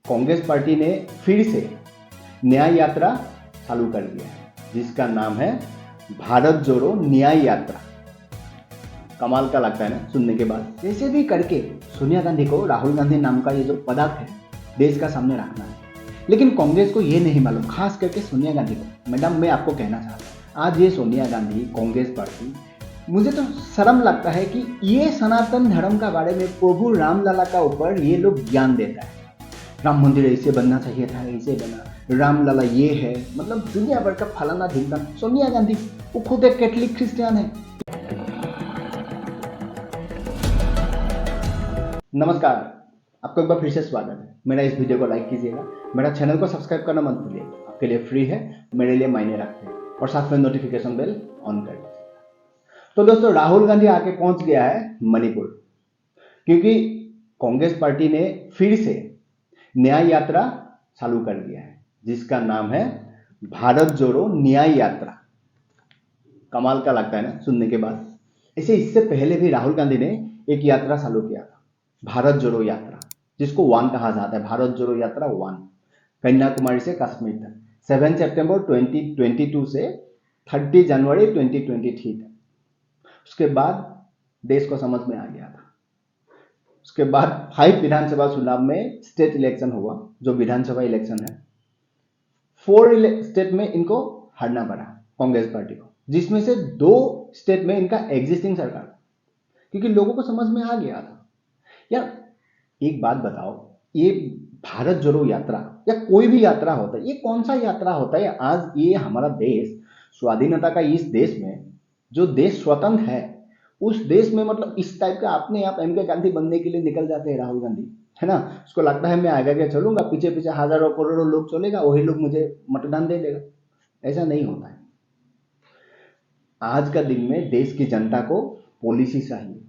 Congress party ने फिर से न्याय यात्रा चालू कर दिया है, जिसका नाम है भारत जोड़ो न्याय यात्रा। कमाल का लगता है ना सुनने के बाद। जैसे भी करके सोनिया गांधी को राहुल गांधी नाम का ये जो पदक है देश का सामने रखना है, लेकिन कांग्रेस को ये नहीं मालूम, खास करके सोनिया गांधी को। मैडम, मैं आपको कहना चाहता हूँ, आज ये सोनिया गांधी, कांग्रेस पार्टी, मुझे तो शर्म लगता है कि ये सनातन धर्म का बारे में प्रभु रामलला का ऊपर ये लोग ज्ञान देता है। राम मंदिर ऐसे बनना चाहिए था, ऐसे बना, रामलला ये है, मतलब दुनिया भर का फलाना ढिमका। सोनिया गांधी वो खुद एक कैथलिक क्रिश्चियन है। नमस्कार, आपको एक बार फिर से स्वागत है। मेरा इस वीडियो को लाइक कीजिएगा, मेरा चैनल को सब्सक्राइब करना मत भूलिए, आपके लिए फ्री है, मेरे लिए मायने रखते हैं, और साथ में नोटिफिकेशन बेल ऑन कर दीजिएगा। तो दोस्तों, राहुल गांधी आके पहुंच गया है मणिपुर, क्योंकि कांग्रेस पार्टी ने फिर से न्याय यात्रा चालू कर दिया है, जिसका नाम है भारत जोड़ो न्याय यात्रा। कमाल का लगता है ना सुनने के बाद। ऐसे इससे पहले भी राहुल गांधी ने एक यात्रा चालू किया था, भारत जोड़ो यात्रा, जिसको वान कहा जाता है। भारत जोड़ो यात्रा वान, कन्याकुमारी से कश्मीर तक, 7 सितंबर 2022 से 30 जनवरी 2023 तक। उसके बाद देश को समझ में आ गया था। उसके बाद 5 विधानसभा चुनाव में स्टेट इलेक्शन हुआ, जो विधानसभा इलेक्शन है। 4 स्टेट में इनको हारना पड़ा कांग्रेस पार्टी को, जिसमें से 2 स्टेट में इनका एग्जिस्टिंग सरकार था, क्योंकि लोगों को समझ में आ गया था। यार एक बात बताओ, ये भारत जोड़ो यात्रा या कोई भी यात्रा होता है, ये कौन सा यात्रा होता है? आज ये हमारा देश, स्वाधीनता का इस देश में, जो देश स्वतंत्र है, उस देश में मतलब इस टाइप का अपने आप एम के गांधी बनने के लिए निकल जाते हैं राहुल गांधी, है ना। उसको लगता है मैं आगे आगे चलूंगा, पीछे पीछे हजारों करोड़ों लोग चलेगा, वही लोग मुझे मतदान दे देगा। ऐसा नहीं होता है। आज का दिन में देश की जनता को पॉलिसी चाहिए,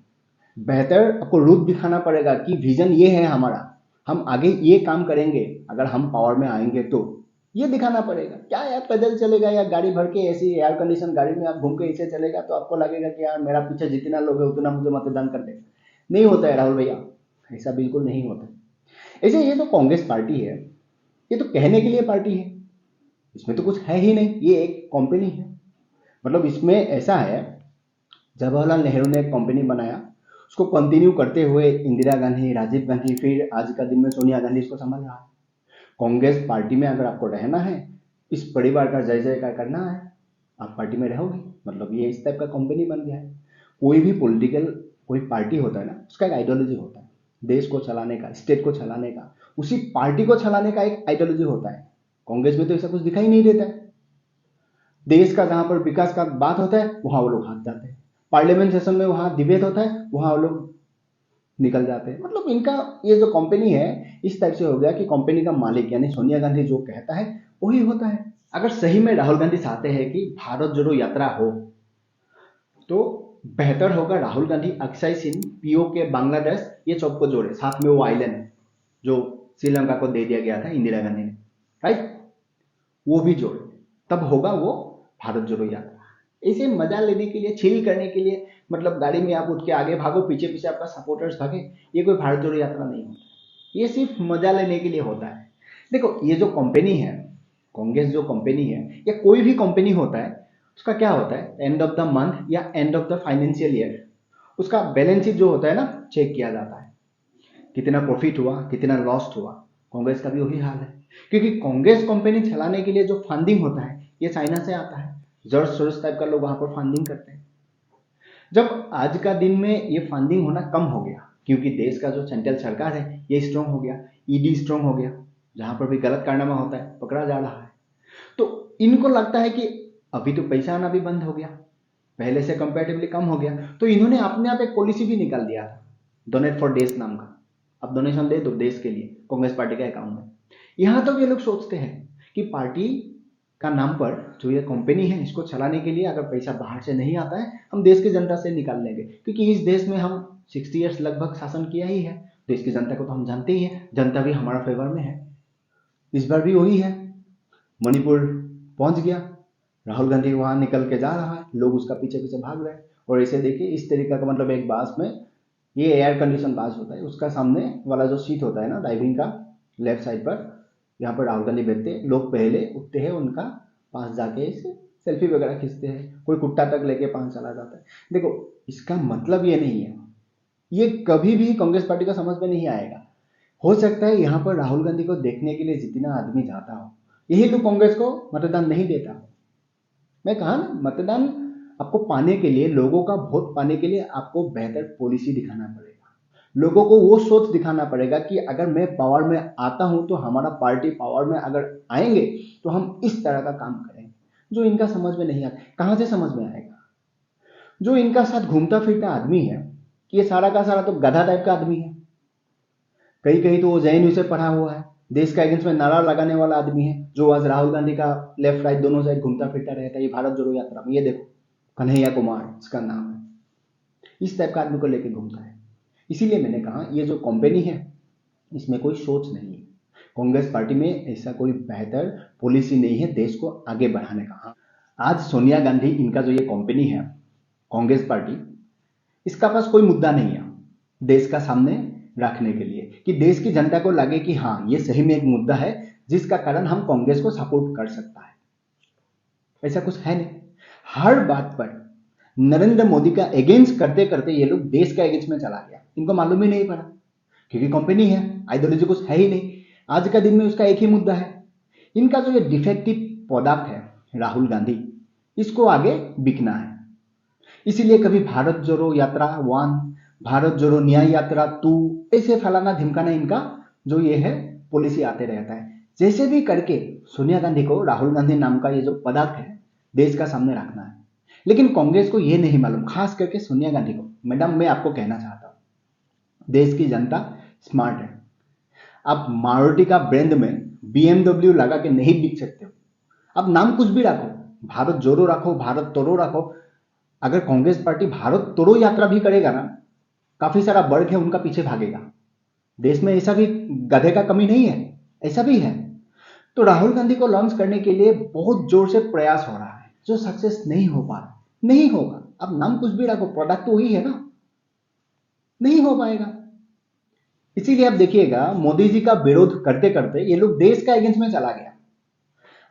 बेहतर आपको रूप दिखाना पड़ेगा कि विजन ये है हमारा, हम आगे ये काम करेंगे, अगर हम पावर में आएंगे तो ये दिखाना पड़ेगा। क्या यार पैदल चलेगा या गाड़ी भर के ऐसी एयर कंडीशन गाड़ी में आप घूम के ऐसे चलेगा तो आपको लगेगा कि यार मेरा पीछे जितना लोग है उतना मुझे मतदान कर देगा। नहीं होता है राहुल भैया, ऐसा बिल्कुल नहीं होता। ऐसे ये जो कांग्रेस पार्टी है, ये तो कहने के लिए पार्टी है, इसमें तो कुछ है ही नहीं, ये एक कंपनी है। मतलब इसमें ऐसा है, जवाहरलाल नेहरू ने एक कंपनी बनाया, उसको कंटिन्यू करते हुए इंदिरा गांधी, राजीव गांधी, फिर आज का दिन में सोनिया गांधी इसको संभाल रहा है। कांग्रेस पार्टी में अगर आपको रहना है, इस परिवार का जय जयकार करना है, आप पार्टी में रहोगे, मतलब ये इस टाइप का कंपनी बन गया है। कोई भी पॉलिटिकल कोई पार्टी होता है ना, उसका एक आइडियोलॉजी होता है, देश को चलाने का, स्टेट को चलाने का, उसी पार्टी को चलाने का एक आइडियोलॉजी होता है। कांग्रेस में तो ऐसा कुछ दिखाई नहीं देता है। देश का जहां पर विकास का बात होता है वहां वो लोग हाथ जाते हैं, पार्लियामेंट सेशन में वहां डिबेट होता है वहां वो लोग निकल जाते हैं। मतलब इनका ये जो कंपनी है इस टाइप से हो गया कि कंपनी का मालिक यानी सोनिया गांधी जो कहता है वही होता है। अगर सही में राहुल गांधी चाहते हैं कि भारत जोड़ो यात्रा हो, तो बेहतर होगा राहुल गांधी अक्साई चिन, पीओके, बांग्लादेश, ये सबको जोड़े, साथ में वो आइलैंड जो श्रीलंका को दे दिया गया था इंदिरा गांधी ने, राइट, वो भी जोड़े, तब होगा वो भारत जोड़ो यात्रा। ऐसे मजा लेने के लिए, चिल करने के लिए, मतलब गाड़ी में आप उठ के आगे भागो, पीछे पीछे आपका सपोर्टर्स भागे, ये कोई भारत जोड़ो यात्रा नहीं होता, ये सिर्फ मजा लेने के लिए होता है। देखो ये जो कंपनी है, कांग्रेस जो कंपनी है या कोई भी कंपनी होता है, उसका क्या होता है, एंड ऑफ द मंथ या end of the financial year उसका बैलेंस शीट जो होता है ना, चेक किया जाता है, कितना प्रॉफिट हुआ, कितना लॉस हुआ। कांग्रेस का भी वही हाल है, क्योंकि कांग्रेस कंपनी चलाने के लिए जो फंडिंग होता है ये चाइना से आता है। जॉर्ज सोरोस टाइप का लोग वहां पर फंडिंग करते हैं। जब आज का दिन में ये फंडिंग होना कम हो गया, क्योंकि देश का जो सेंट्रल सरकार है ये स्ट्रांग हो गया, ईडी स्ट्रांग हो गया, जहां पर भी गलत कारनामा होता है पकड़ा जा रहा है, तो इनको लगता है कि अभी तो पैसा आना भी बंद हो गया, पहले से कंपेरेटिवली कम हो गया, तो इन्होंने अपने आप एक पॉलिसी भी निकाल दिया था, डोनेट फॉर देश नाम का। अब डोनेशन दे दो देश के लिए कांग्रेस पार्टी के अकाउंट में। यहां तक ये लोग सोचते हैं कि पार्टी का नाम पर जो ये कंपनी है इसको चलाने के लिए अगर पैसा बाहर से नहीं आता है, हम देश की जनता से निकाल लेंगे, क्योंकि इस देश में हम 60 ईयर्स लगभग शासन किया ही है, देश की जनता को तो हम जानते ही हैं, जनता भी हमारा फेवर में है। इस बार भी वही है, मणिपुर पहुंच गया, राहुल गांधी वहां निकल के जा रहा है, लोग उसका पीछे पीछे भाग रहे हैं। और ऐसे देखिए इस तरीका का, मतलब एक बास में, ये एयर कंडीशन बास होता है, उसका सामने वाला जो सीट होता है ना ड्राइविंग का, लेफ्ट साइड पर यहाँ पर राहुल गांधी बैठते हैं, लोग पहले उठते हैं, उनका पास जाके इसे सेल्फी वगैरह खींचते हैं, कोई कुत्ता तक लेके पास चला जाता है। देखो, इसका मतलब ये नहीं है, ये कभी भी कांग्रेस पार्टी को समझ में नहीं आएगा। हो सकता है यहाँ पर राहुल गांधी को देखने के लिए जितना आदमी जाता हो, यही लोग कांग्रेस को मतदान नहीं देता हो। मैं कहा ना, मतदान आपको पाने के लिए, लोगों का वोट पाने के लिए आपको बेहतर पॉलिसी दिखाना पड़ेगा, लोगों को वो सोच दिखाना पड़ेगा कि अगर मैं पावर में आता हूं तो हमारा पार्टी पावर में अगर आएंगे तो हम इस तरह का काम करेंगे, जो इनका समझ में नहीं आता। कहां से समझ में आएगा? जो इनका साथ घूमता फिरता आदमी है, ये सारा का सारा तो गधा टाइप का आदमी है। कहीं कहीं तो वो जेएनयू से पढ़ा हुआ है, देश का अगेंस्ट में नारा लगाने वाला आदमी है, जो आज राहुल गांधी का लेफ्ट राइट दोनों साइड घूमता फिरता रहता है। ये भारत जोड़ो यात्रा में, ये देखो, कन्हैया कुमार इसका नाम है, इस टाइप का आदमी को लेकर घूमता है। इसीलिए मैंने कहा, ये जो कंपनी है इसमें कोई सोच नहीं है, कांग्रेस पार्टी में ऐसा कोई बेहतर पॉलिसी नहीं है देश को आगे बढ़ाने का। आज सोनिया गांधी, इनका जो ये कंपनी है कांग्रेस पार्टी, इसका पास कोई मुद्दा नहीं है देश का सामने रखने के लिए, कि देश की जनता को लगे कि हाँ, ये सही में एक मुद्दा है जिसका कारण हम कांग्रेस को सपोर्ट कर सकता है। ऐसा कुछ है नहीं। हर बात पर नरेंद्र मोदी का अगेंस्ट करते करते ये लोग देश का अगेंस्ट में चला गया, इनको मालूम ही नहीं पड़ा, क्योंकि कंपनी है, आइडियोलॉजी कुछ है ही नहीं। आज का दिन में उसका एक ही मुद्दा है, इनका जो ये डिफेक्टिव प्रोडक्ट है राहुल गांधी, इसको आगे बिकना है। इसीलिए कभी भारत जोड़ो यात्रा 1, भारत जोड़ो न्याय यात्रा 2, ऐसे फलाना ढिमकाना इनका जो ये है पॉलिसी आते रहता है। जैसे भी करके सोनिया गांधी को राहुल गांधी नाम का ये जो पदार्थ है देश का सामने रखना है। लेकिन कांग्रेस को ये नहीं मालूम, खास करके सोनिया गांधी को। मैडम, मैं आपको कहना चाहता हूं, देश की जनता स्मार्ट है। आप मारुति का ब्रांड में BMW लगा के नहीं बिक सकते हो। आप नाम कुछ भी रखो, भारत जोड़ो रखो, भारत तोड़ो रखो। अगर कांग्रेस पार्टी भारत तोड़ो यात्रा भी करेगा ना, काफी सारा वर्ग है उनका पीछे भागेगा। देश में ऐसा भी गधे का कमी नहीं है, ऐसा भी है। तो राहुल गांधी को लॉन्च करने के लिए बहुत जोर से प्रयास हो रहा है, जो सक्सेस नहीं हो पा रहा। नहीं होगा, अब नाम कुछ भी रखो, प्रोडक्ट तो वही है ना, नहीं हो पाएगा। इसीलिए आप देखिएगा, मोदी जी का विरोध करते करते ये लोग देश का अगेंस्ट में चला गया।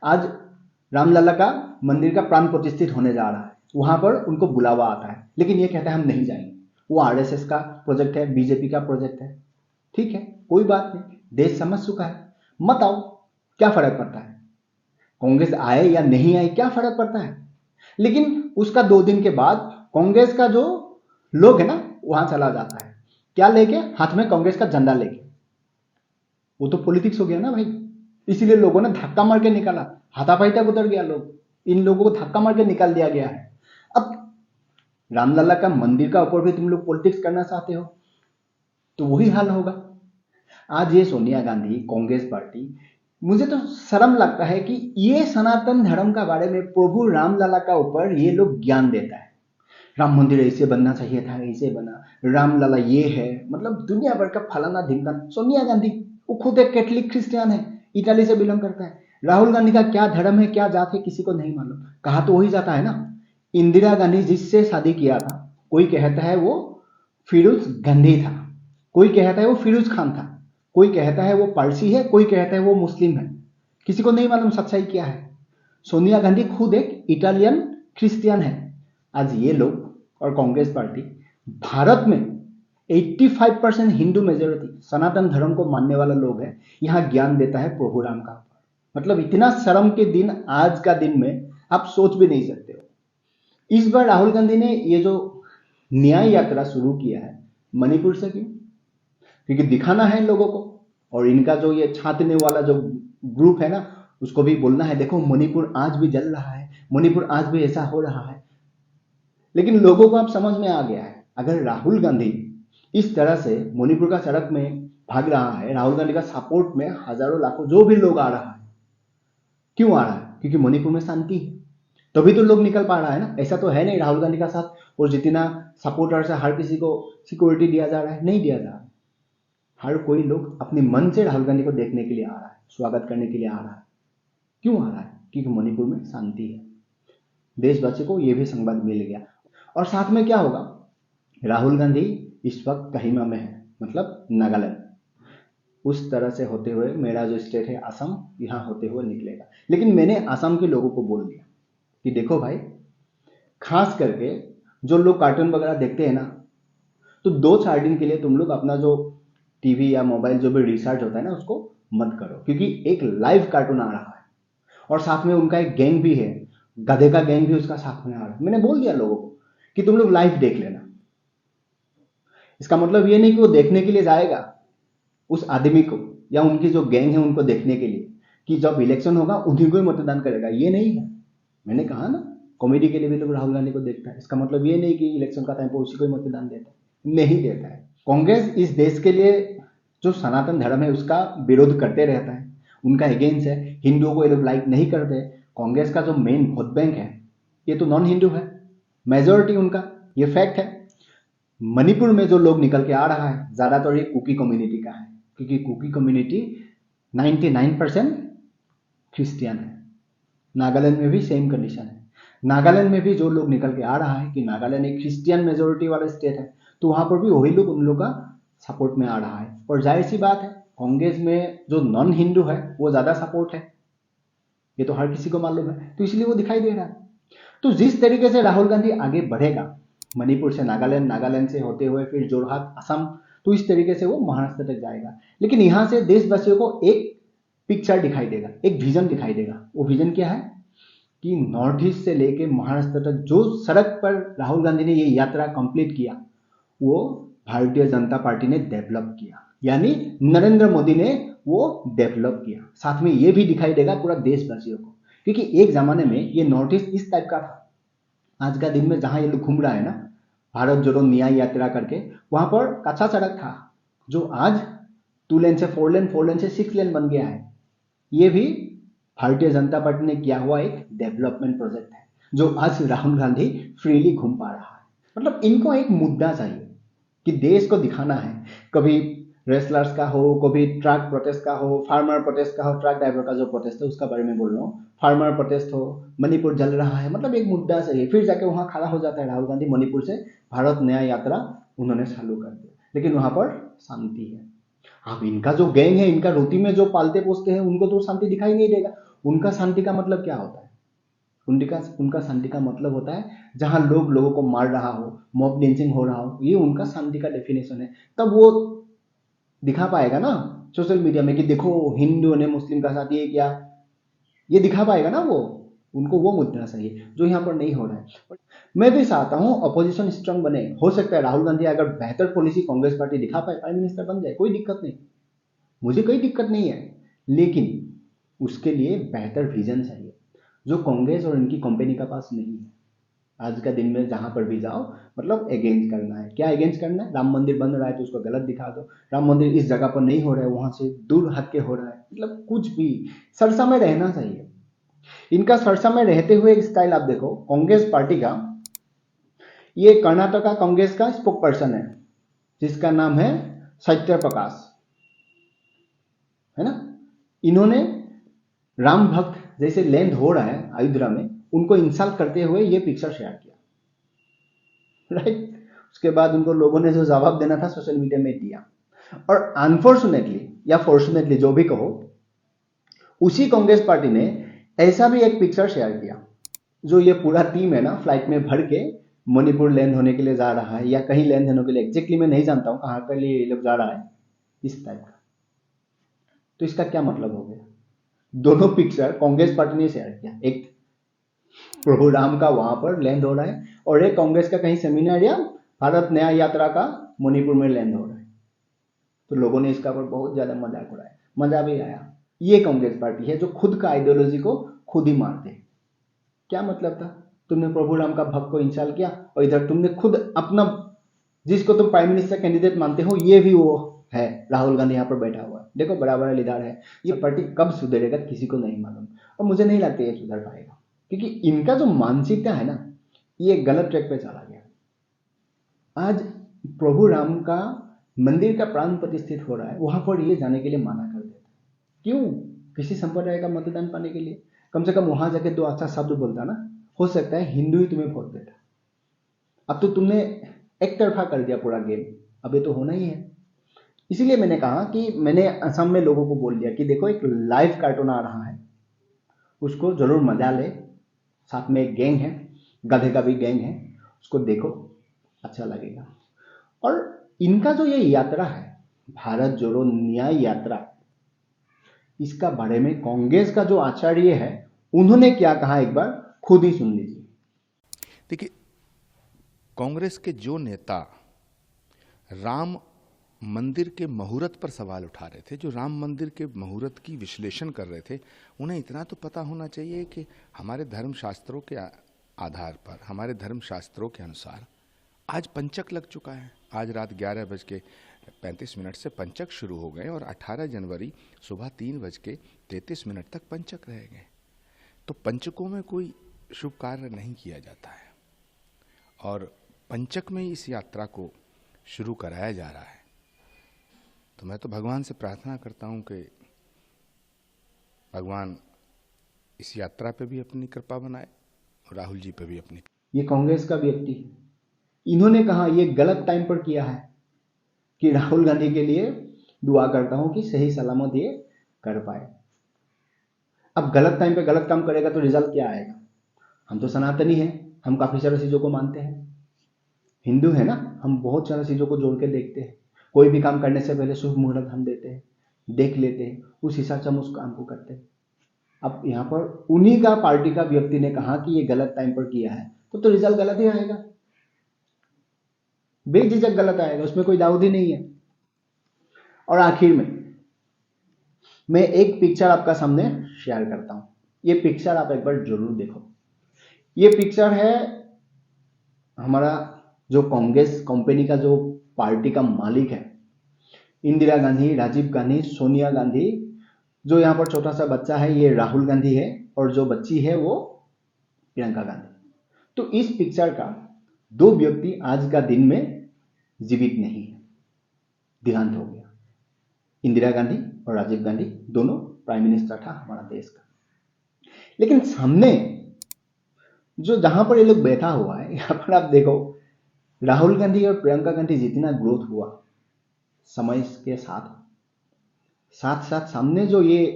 आज रामलला का मंदिर का प्राण प्रतिष्ठित होने जा रहा है, वहां पर उनको बुलावा आता है, लेकिन ये कहता है हम नहीं जाएंगे। वो आरएसएस का प्रोजेक्ट है, बीजेपी का प्रोजेक्ट है, ठीक है, कोई बात नहीं, देश समझ चुका है, मत आओ, क्या फर्क पड़ता है? कांग्रेस आए या नहीं आए, क्या फर्क पड़ता है? लेकिन उसका 2 दिन के बाद कांग्रेस का जो लोग है ना, वहां चला जाता है, क्या लेके? हाथ में कांग्रेस का झंडा लेके। वो तो पॉलिटिक्स हो गया ना भाई। इसीलिए लोगों ने धक्का मार के निकाला, हाथापाई तक उतर गया लोग, इन लोगों को धक्का मार के निकाल दिया गया है। अब रामलला का मंदिर का ऊपर भी तुम लोग पॉलिटिक्स करना चाहते हो, तो वही हाल होगा। आज ये सोनिया गांधी, कांग्रेस पार्टी, मुझे तो शर्म लगता है कि ये सनातन धर्म का बारे में प्रभु रामलला का ऊपर ये लोग ज्ञान देता है। राम मंदिर ऐसे बनना चाहिए था, ऐसे बना, रामलला ये है, मतलब दुनिया भर का फलाना ढिमकाना। सोनिया गांधी वो खुद एक कैथलिक क्रिश्चियन है, इटाली से बिलोंग करता है। राहुल गांधी का क्या धर्म है, क्या जात है, किसी को नहीं मालूम। कहा तो वही जाता है ना, इंदिरा गांधी जिससे शादी किया था, कोई कहता है वो फिरोज गांधी था, कोई कहता है वो फिरोज खान था, कोई कहता है वो पारसी है, कोई कहता है वो मुस्लिम है, किसी को नहीं मालूम सच्चाई क्या है। सोनिया गांधी खुद एक इटालियन क्रिश्चियन है। आज ये लोग और कांग्रेस पार्टी भारत में 85% हिंदू मेजोरिटी सनातन धर्म को मानने वाला लोग है, यहां ज्ञान देता है प्रभु राम का। मतलब इतना शर्म के दिन आज का दिन में आप सोच भी नहीं सकते हो। इस बार राहुल गांधी ने ये जो न्याय यात्रा शुरू किया है मणिपुर से, क्यों? क्योंकि दिखाना है लोगों को, और इनका जो ये छातने वाला जो ग्रुप है ना, उसको भी बोलना है देखो मणिपुर आज भी जल रहा है, मणिपुर आज भी ऐसा हो रहा है। लेकिन लोगों को अब समझ में आ गया है, अगर राहुल गांधी इस तरह से मणिपुर का सड़क में भाग रहा है, राहुल गांधी का सपोर्ट में हजारों लाखों जो भी लोग आ रहा है, क्यों आ रहा है? क्योंकि मणिपुर में शांति है, तभी तो लोग निकल पा रहा है ना। ऐसा तो है नहीं राहुल गांधी का साथ और जितना सपोर्टर्स है हर किसी को सिक्योरिटी दिया जा रहा है, नहीं दिया जा रहा है। हर कोई लोग अपने मन से राहुल गांधी को देखने के लिए आ रहा है, स्वागत करने के लिए आ रहा है। क्यों आ रहा है? क्योंकि मणिपुर में शांति है। देशवासी को यह भी संवाद मिल गया। और साथ में क्या होगा, राहुल गांधी इस वक्त कोहिमा में है, मतलब नागालैंड। उस तरह से होते हुए मेरा जो स्टेट है असम, यहाँ होते हुए निकलेगा। लेकिन मैंने असम के लोगों को बोल दिया कि देखो भाई, खास करके जो लोग कार्टून वगैरह देखते हैं ना, तो 2-4 दिन के लिए तुम लोग अपना जो टीवी या मोबाइल जो भी रिचार्ज होता है ना, उसको मत करो, क्योंकि एक लाइव कार्टून आ रहा है और साथ में उनका एक गैंग भी है, गधे का गैंग भी उसका साथ में आ रहा है। मैंने बोल दिया लोगों को कि तुम लोग लाइव देख लेना। इसका मतलब ये नहीं कि वो देखने के लिए जाएगा उस आदमी को या उनकी जो गैंग है उनको देखने के लिए कि जब इलेक्शन होगा उन्हीं को ही मतदान करेगा, ये नहीं है। मैंने कहा ना, कॉमेडी के लिए भी लोग राहुल गांधी को देखता है। इसका मतलब ये नहीं कि इलेक्शन का टाइम पर उसी को ही मतदान देता है, नहीं देता है। कांग्रेस इस देश के लिए जो सनातन धर्म है उसका विरोध करते रहता है, उनका अगेंस्ट है। हिंदुओं को ये लोग लाइक नहीं करते। कांग्रेस का जो मेन वोट बैंक है ये तो नॉन हिंदू है, मेजोरिटी उनका, ये फैक्ट है। मणिपुर में जो लोग निकल के आ रहा है ज्यादातर ये कुकी कम्युनिटी का है, क्योंकि कुकी कम्युनिटी 99% क्रिश्चियन है। नागालैंड में भी सेम कंडीशन है। नागालैंड में भी जो लोग निकल के आ रहा है कि नागालैंड एक क्रिश्चियन मेजोरिटी वाला स्टेट है, तो वहां पर भी वही लोग उन लोग का सपोर्ट में आ रहा है। और जाहिर सी बात है, कांग्रेस में जो नॉन हिंदू है वो ज्यादा सपोर्ट है, ये तो हर किसी को मालूम है, तो इसलिए वो दिखाई दे रहा है। तो जिस तरीके से राहुल गांधी आगे बढ़ेगा, मणिपुर से नागालैंड, नागालैंड से होते हुए फिर जोरहाट, असम, तो इस तरीके से वो महाराष्ट्र तक जाएगा। लेकिन यहां से देशवासियों को एक पिक्चर दिखाई देगा, एक विजन दिखाई देगा। वो विजन क्या है कि नॉर्थ ईस्ट से लेके महाराष्ट्र तक जो सड़क पर राहुल गांधी ने ये यात्रा कंप्लीट किया, वो भारतीय जनता पार्टी ने डेवलप किया, यानी नरेंद्र मोदी ने वो डेवलप किया। साथ में ये भी दिखाई देगा पूरा देशवासियों को, क्योंकि एक जमाने में ये नॉर्थ ईस्ट इस टाइप का था। आज का दिन में जहां ये लोग घूम रहा है ना, भारत जोड़ो न्याय यात्रा करके, वहां पर कच्चा सड़क था जो आज 2 लेन से 4 लेन, 4 लेन से 6 लेन बन गया है। ये भी भारतीय जनता पार्टी ने किया हुआ एक डेवलपमेंट प्रोजेक्ट है, जो आज राहुल गांधी फ्रीली घूम पा रहा है। मतलब इनको एक मुद्दा चाहिए कि देश को दिखाना है, कभी रेसलर्स का हो, कभी ट्रक प्रोटेस्ट का हो, फार्मर प्रोटेस्ट का हो, ट्रक ड्राइवर का जो प्रोटेस्ट है उसका बारे में बोल रहा हूँ, फार्मर प्रोटेस्ट हो, मणिपुर जल रहा है, मतलब एक मुद्दा चाहिए। फिर जाके वहां खड़ा हो जाता है राहुल गांधी, मणिपुर से भारत न्याय यात्रा उन्होंने चालू कर दिया, लेकिन वहां पर शांति है। अब इनका जो गैंग है, इनका रोटी में जो पालते पोसते हैं, उनको तो शांति दिखाई नहीं देगा। उनका शांति का मतलब क्या होता है? उनका शांति का मतलब होता है जहां लोग लोगों को मार रहा हो, मॉब लिंचिंग हो रहा हो, ये उनका शांति का डेफिनेशन है। तब वो दिखा पाएगा ना सोशल मीडिया में कि देखो हिंदू ने मुस्लिम का साथ ये किया, ये दिखा पाएगा ना वो। उनको वो मुद्दा चाहिए जो यहाँ पर नहीं हो रहा है। मैं भी चाहता हूँ अपोजिशन स्ट्रांग बने। हो सकता है राहुल गांधी अगर बेहतर पॉलिसी कांग्रेस पार्टी दिखा पाए, प्राइम मिनिस्टर बन जाए, कोई दिक्कत नहीं, मुझे कोई दिक्कत नहीं है। लेकिन उसके लिए बेहतर विजन चाहिए जो कांग्रेस और इनकी कंपनी का पास नहीं है। आज का दिन में जहां पर भी जाओ, मतलब अगेंस्ट करना है। क्या अगेंस्ट करना है? राम मंदिर बन रहा है तो उसको गलत दिखा दो, राम मंदिर इस जगह पर नहीं हो रहा है, वहां से दूर हट के हो रहा है, मतलब कुछ भी सरसा में रहना चाहिए। इनका सरसा में रहते हुए स्टाइल आप देखो कांग्रेस पार्टी का। ये कर्नाटका कांग्रेस का स्पोक पर्सन है जिसका नाम है सत्य प्रकाश, है ना। इन्होंने राम भक्त जैसे लैंड हो रहा है अयोध्या में, उनको इंसल्ट करते हुए ये पिक्चर शेयर किया, राइट। उसके बाद उनको लोगों ने जो जवाब देना था सोशल मीडिया में दिया। और अनफॉर्चुनेटली या फॉर्चुनेटली जो भी कहो, उसी कांग्रेस पार्टी ने ऐसा भी एक पिक्चर शेयर किया जो ये पूरा टीम है ना फ्लाइट में भर के मणिपुर लैंड होने के लिए जा रहा है, या कहीं लैंड होने के लिए, एग्जैक्टली मैं नहीं जानता हूं कहां के लिए ये लोग जा रहा है, इस टाइप का। तो इसका क्या मतलब हो गया? दोनों पिक्चर कांग्रेस पार्टी ने शेयर किया, एक प्रभु राम का वहां पर लैंड हो रहा है और एक कांग्रेस का कहीं सेमिनार या भारत न्याय यात्रा का मणिपुर में लैंड हो रहा है। तो लोगों ने इसका पर बहुत ज्यादा मजाक उड़ाया, मजा भी आया। ये कांग्रेस पार्टी है जो खुद का आइडियोलॉजी को खुद ही मारते हैं। क्या मतलब था? तुमने प्रभु राम का भक्त को इंसल्ट किया और इधर तुमने खुद अपना, जिसको तुम प्राइम मिनिस्टर कैंडिडेट मानते हो, ये भी वो है राहुल गांधी यहाँ पर बैठा हुआ है, देखो बड़ा बड़ा लीडर है। ये पार्टी कब सुधरेगा किसी को नहीं मालूम, और मुझे नहीं लगता ये सुधर पाएगा, क्योंकि इनका जो मानसिकता है ना, ये गलत ट्रैक पे चला गया। आज प्रभु राम का मंदिर का प्राण प्रतिष्ठित हो रहा है, वहां पर ये जाने के लिए माना कर देता। क्यों? किसी संप्रदाय का मतदान पाने के लिए कम से कम वहां जाके 2 अच्छा शब्द बोलता ना, हो सकता है हिंदू ही तुम्हें वोट देता। अब तो तुमने एक तरफा कर दिया पूरा गेम, अब ये तो होना ही है। इसीलिए मैंने कहा कि मैंने असम में लोगों को बोल दिया कि देखो एक लाइव कार्टून आ रहा है, उसको जरूर मजा ले, साथ में एक गैंग है, गधे का भी गैंग है, उसको देखो, अच्छा लगेगा। और इनका जो ये यात्रा है, भारत जोड़ो न्याय यात्रा, इसका बारे में कांग्रेस का जो आचार्य है उन्होंने क्या कहा एक बार खुद ही सुन लीजिए। देखिए, कांग्रेस के जो नेता राम मंदिर के मुहूर्त पर सवाल उठा रहे थे, जो राम मंदिर के मुहूर्त की विश्लेषण कर रहे थे, उन्हें इतना तो पता होना चाहिए कि हमारे धर्मशास्त्रों के आधार पर, हमारे धर्मशास्त्रों के अनुसार आज पंचक लग चुका है। आज रात 11:35 से पंचक शुरू हो गए और 18 जनवरी सुबह 3:33 तक पंचक रह गए। तो पंचकों में कोई शुभ कार्य नहीं किया जाता है और पंचक में इस यात्रा को शुरू कराया जा रहा है। तो मैं तो भगवान से प्रार्थना करता हूं कि भगवान इस यात्रा पे भी अपनी कृपा बनाए और राहुल जी पे भी अपनी। ये कांग्रेस का व्यक्ति है, इन्होंने कहा ये गलत टाइम पर किया है कि राहुल गांधी के लिए दुआ करता हूं कि सही सलामत ये कर पाए। अब गलत टाइम पे गलत काम करेगा तो रिजल्ट क्या आएगा? हम तो सनातनी हैं, हम काफी सारी चीजों को मानते हैं, हिंदू है ना, हम बहुत सारी चीजों को जोड़ के देखते हैं। कोई भी काम करने से पहले शुभ मुहूर्त हम देते हैं, देख लेते हैं, उस हिसाब से हम उस काम को करते हैं। अब यहाँ पर उन्हीं का पार्टी का व्यक्ति ने कहा कि ये गलत टाइम पर किया है, तो रिजल्ट गलत ही आएगा, बेझिझक गलत आएगा, उसमें कोई दाऊद ही नहीं है। और आखिर में मैं एक पिक्चर आपका सामने शेयर करता हूं, ये पिक्चर आप एक बार जरूर देखो। ये पिक्चर है हमारा जो कांग्रेस कंपनी का जो पार्टी का मालिक है, इंदिरा गांधी, राजीव गांधी, सोनिया गांधी, जो यहाँ पर छोटा सा बच्चा है ये राहुल गांधी है, और जो बच्ची है वो प्रियंका गांधी। तो इस पिक्चर का दो व्यक्ति आज का दिन में जीवित नहीं है, देहांत हो गया। इंदिरा गांधी और राजीव गांधी दोनों प्राइम मिनिस्टर था हमारा देश का। लेकिन सामने जो जहां पर ये लोग बैठा हुआ है, यहां पर आप देखो राहुल गांधी और प्रियंका गांधी जितना ग्रोथ हुआ समय के साथ साथ साथ सामने जो ये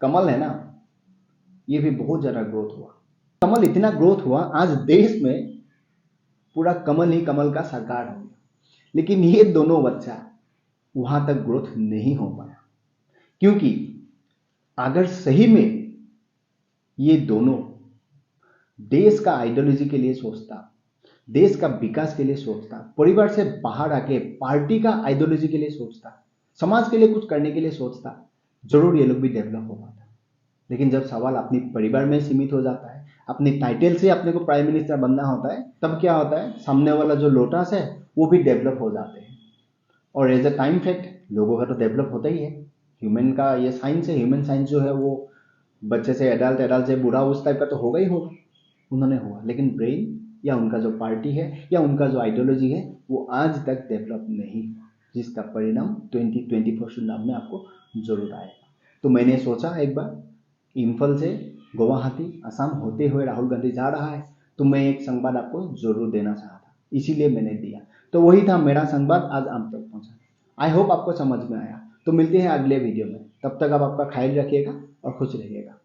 कमल है ना, ये भी बहुत ज्यादा ग्रोथ हुआ। कमल इतना ग्रोथ हुआ, आज देश में पूरा कमल ही कमल का सरकार हो गया। लेकिन ये दोनों बच्चा वहां तक ग्रोथ नहीं हो पाया, क्योंकि अगर सही में ये दोनों देश का आइडियोलॉजी के लिए सोचता, देश का विकास के लिए सोचता, परिवार से बाहर आके पार्टी का आइडियोलॉजी के लिए सोचता, समाज के लिए कुछ करने के लिए सोचता, जरूर ये लोग भी डेवलप हो पाता। लेकिन जब सवाल अपने परिवार में सीमित हो जाता है, अपने टाइटल से अपने को प्राइम मिनिस्टर बनना होता है, तब क्या होता है, सामने वाला जो लोटस है वो भी डेवलप हो जाते हैं। और एज अ टाइम फैक्ट लोगों का तो डेवलप होता ही है। ह्यूमन का ये साइंस है, ह्यूमन साइंस जो है वो बच्चे से एडल्ट, एडल्ट से बूढ़ा, उस टाइप का तो होगा ही होगा, उन्होंने हुआ। लेकिन ब्रेन या उनका जो पार्टी है या उनका जो आइडियोलॉजी है वो आज तक डेवलप नहीं हुआ, जिसका परिणाम 2024 चुनाव में आपको जरूर आएगा। तो मैंने सोचा एक बार इम्फल से गुवाहाटी असम होते हुए राहुल गांधी जा रहा है, तो मैं एक संवाद आपको जरूर देना चाहा था, इसीलिए मैंने दिया। तो वही था मेरा संवाद, आज आप तक पहुंचा। आई होप आपको समझ में आया। तो मिलते हैं अगले वीडियो में, तब तक आप आपका ख्याल रखिएगा और खुश रहिएगा।